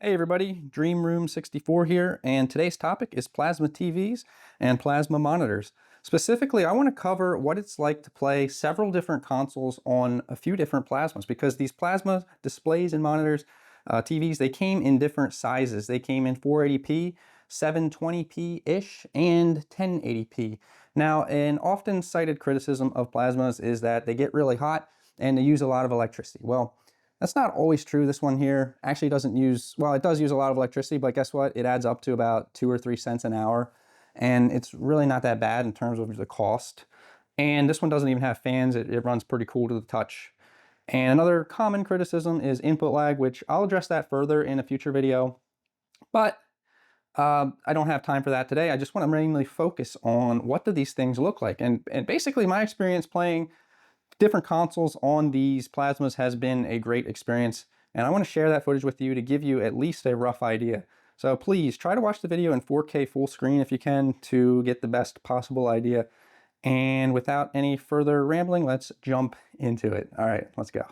Hey everybody, Dream Room 64 here, and today's topic is plasma TVs and plasma monitors. Specifically, I want to cover what it's like to play several different consoles on a few different plasmas, because these plasma displays and monitors, TVs, they came in different sizes. They came in 480p, 720p-ish, and 1080p. Now, an often cited criticism of plasmas is that they get really hot and they use a lot of electricity. Well, that's not always true. This one here actually doesn't use, well, it does use a lot of electricity, but guess what? It adds up to about 2 or 3 cents an hour, and it's really not that bad in terms of the cost. And this one doesn't even have fans. It runs pretty cool to the touch. And another common criticism is input lag, which I'll address that further in a future video. But I don't have time for that today. I just want to mainly focus on what do these things look like. And basically my experience playing different consoles on these plasmas has been a great experience, and I want to share that footage with you to give you at least a rough idea. So please try to watch the video in 4K full screen if you can to get the best possible idea. And without any further rambling, let's jump into it. All right, let's go.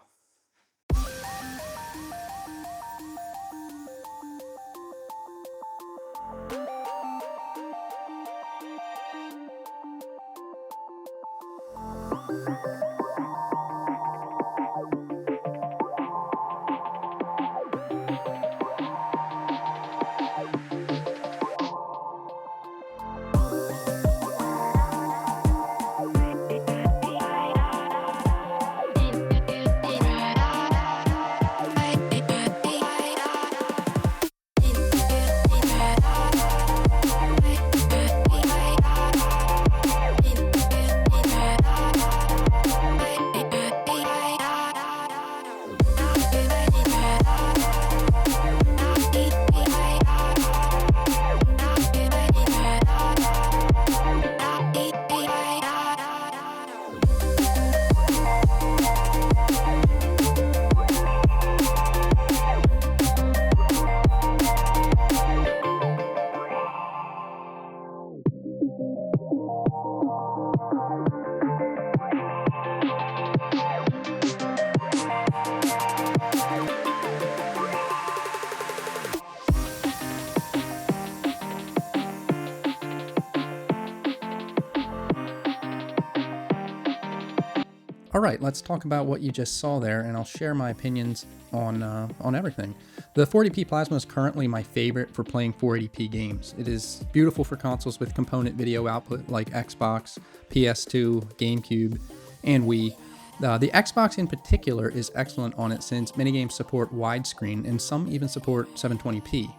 All right, let's talk about what you just saw there, and I'll share my opinions on everything. The 480p plasma is currently my favorite for playing 480p games. It is beautiful for consoles with component video output like Xbox, PS2, GameCube, and Wii. The Xbox in particular is excellent on it since many games support widescreen and some even support 720p,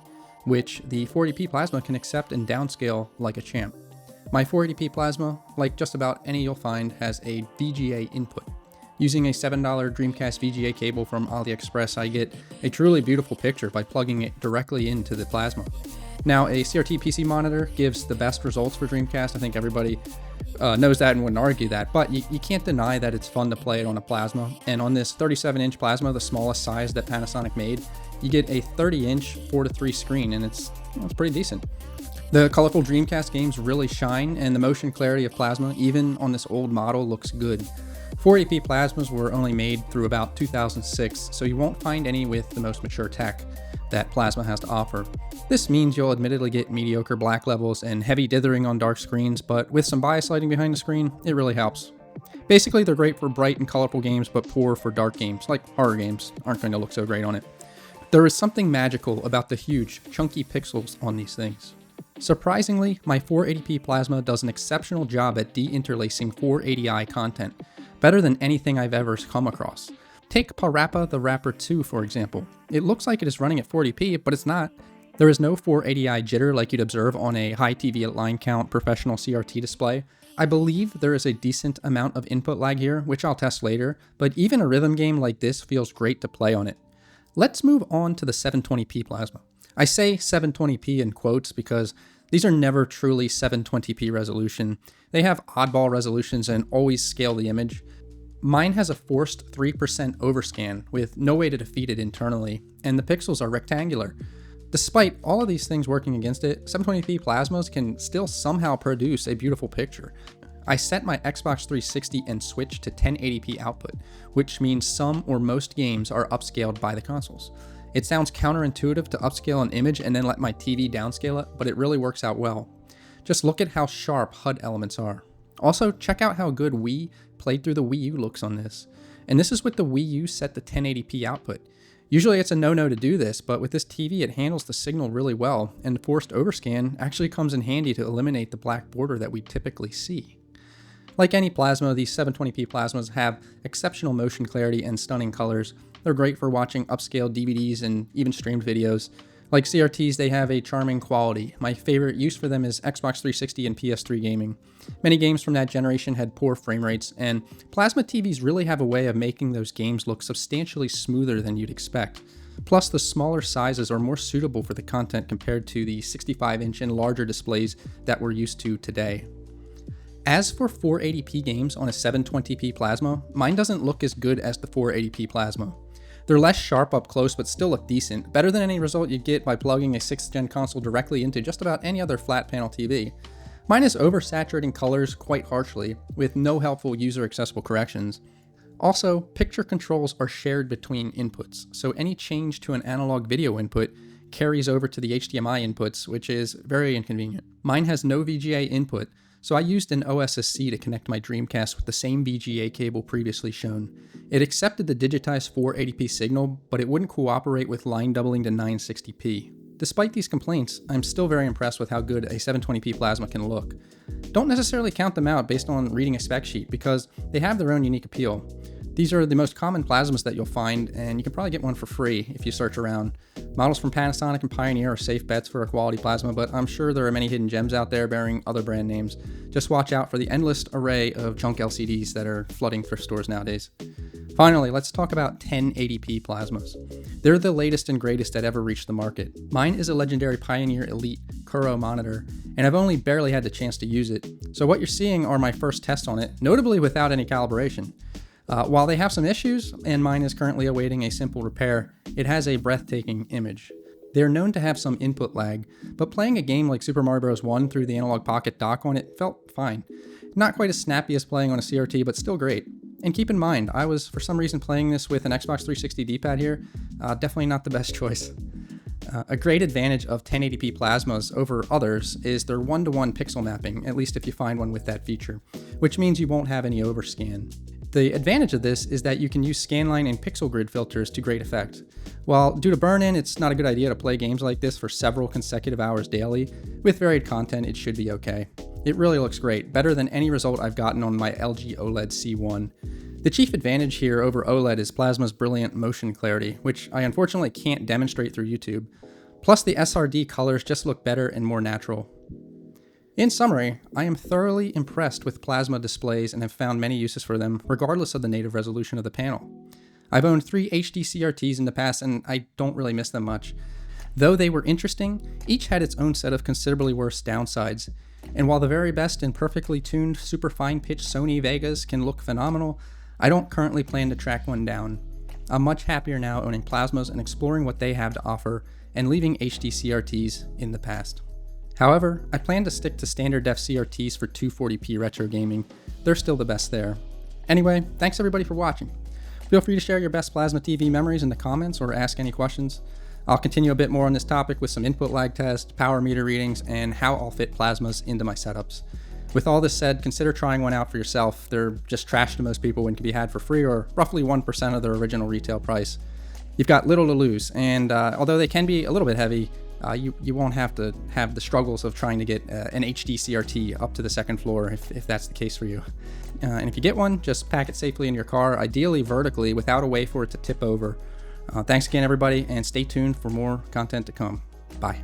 which the 480p plasma can accept and downscale like a champ. My 480p plasma, like just about any you'll find, has a VGA input. Using a $7 Dreamcast VGA cable from AliExpress, I get a truly beautiful picture by plugging it directly into the plasma. Now, a CRT PC monitor gives the best results for Dreamcast. I think everybody knows that and wouldn't argue that, but you can't deny that it's fun to play it on a plasma. And on this 37-inch plasma, the smallest size that Panasonic made, you get a 30-inch 4:3 screen, and it's pretty decent. The colorful Dreamcast games really shine, and the motion clarity of plasma, even on this old model, looks good. 480p plasmas were only made through about 2006, so you won't find any with the most mature tech that plasma has to offer. This means you'll admittedly get mediocre black levels and heavy dithering on dark screens, but with some bias lighting behind the screen, it really helps. Basically, they're great for bright and colorful games, but poor for dark games, like horror games aren't going to look so great on it. There is something magical about the huge, chunky pixels on these things. Surprisingly, my 480p plasma does an exceptional job at deinterlacing 480i content, better than anything I've ever come across. Take Parappa the Rapper 2 for example. It looks like it is running at 40p, but it's not. There is no 480i jitter like you'd observe on a high TV line count professional CRT display. I believe there is a decent amount of input lag here, which I'll test later, but even a rhythm game like this feels great to play on it. Let's move on to the 720p plasma. I say 720p in quotes because these are never truly 720p resolution. They have oddball resolutions and always scale the image. Mine has a forced 3% overscan with no way to defeat it internally, and the pixels are rectangular. Despite all of these things working against it, 720p plasmas can still somehow produce a beautiful picture. I set my Xbox 360 and Switch to 1080p output, which means some or most games are upscaled by the consoles. It sounds counterintuitive to upscale an image and then let my TV downscale it, but it really works out well. Just look at how sharp HUD elements are. Also, check out how good Wii played through the Wii U looks on this. And this is with the Wii U set to 1080p output. Usually it's a no-no to do this, but with this TV it handles the signal really well, and forced overscan actually comes in handy to eliminate the black border that we typically see. Like any plasma, these 720p plasmas have exceptional motion clarity and stunning colors. They're great for watching upscale DVDs and even streamed videos. Like CRTs, they have a charming quality. My favorite use for them is Xbox 360 and PS3 gaming. Many games from that generation had poor frame rates, and plasma TVs really have a way of making those games look substantially smoother than you'd expect. Plus, the smaller sizes are more suitable for the content compared to the 65-inch and larger displays that we're used to today. As for 480p games on a 720p plasma, mine doesn't look as good as the 480p plasma. They're less sharp up close but still look decent, better than any result you'd get by plugging a 6th gen console directly into just about any other flat panel TV. Mine is oversaturating colors quite harshly, with no helpful user accessible corrections. Also, picture controls are shared between inputs, so any change to an analog video input carries over to the HDMI inputs, which is very inconvenient. Mine has no VGA input, so I used an OSSC to connect my Dreamcast with the same VGA cable previously shown. It accepted the digitized 480p signal, but it wouldn't cooperate with line doubling to 960p. Despite these complaints, I'm still very impressed with how good a 720p plasma can look. Don't necessarily count them out based on reading a spec sheet, because they have their own unique appeal. These are the most common plasmas that you'll find, and you can probably get one for free if you search around. Models from Panasonic and Pioneer are safe bets for a quality plasma, but I'm sure there are many hidden gems out there bearing other brand names. Just watch out for the endless array of junk LCDs that are flooding thrift stores nowadays. Finally, let's talk about 1080p plasmas. They're the latest and greatest that ever reached the market. Mine is a legendary Pioneer Elite Kuro monitor, and I've only barely had the chance to use it. So what you're seeing are my first tests on it, notably without any calibration. While they have some issues, and mine is currently awaiting a simple repair, it has a breathtaking image. They're known to have some input lag, but playing a game like Super Mario Bros. 1 through the Analogue Pocket dock on it felt fine. Not quite as snappy as playing on a CRT, but still great. And keep in mind, I was for some reason playing this with an Xbox 360 D-pad here. Definitely not the best choice. A great advantage of 1080p plasmas over others is their one-to-one pixel mapping, at least if you find one with that feature, which means you won't have any overscan. The advantage of this is that you can use scanline and pixel grid filters to great effect. While due to burn-in, it's not a good idea to play games like this for several consecutive hours daily. With varied content, it should be okay. It really looks great, better than any result I've gotten on my LG OLED C1. The chief advantage here over OLED is Plasma's brilliant motion clarity, which I unfortunately can't demonstrate through YouTube. Plus the SRD colors just look better and more natural. In summary, I am thoroughly impressed with plasma displays and have found many uses for them, regardless of the native resolution of the panel. I've owned 3 HD CRTs in the past and I don't really miss them much. Though they were interesting, each had its own set of considerably worse downsides. And while the very best and perfectly tuned super fine-pitched Sony Vegas can look phenomenal, I don't currently plan to track one down. I'm much happier now owning plasmas and exploring what they have to offer and leaving HD CRTs in the past. However, I plan to stick to standard def CRTs for 240p retro gaming. They're still the best there. Anyway, thanks everybody for watching. Feel free to share your best plasma TV memories in the comments or ask any questions. I'll continue a bit more on this topic with some input lag tests, power meter readings, and how I'll fit plasmas into my setups. With all this said, consider trying one out for yourself. They're just trash to most people and can be had for free or roughly 1% of their original retail price. You've got little to lose, and although they can be a little bit heavy, you won't have to have the struggles of trying to get an HD CRT up to the second floor if that's the case for you. And if you get one, just pack it safely in your car, ideally vertically without a way for it to tip over. Thanks again, everybody, and stay tuned for more content to come. Bye.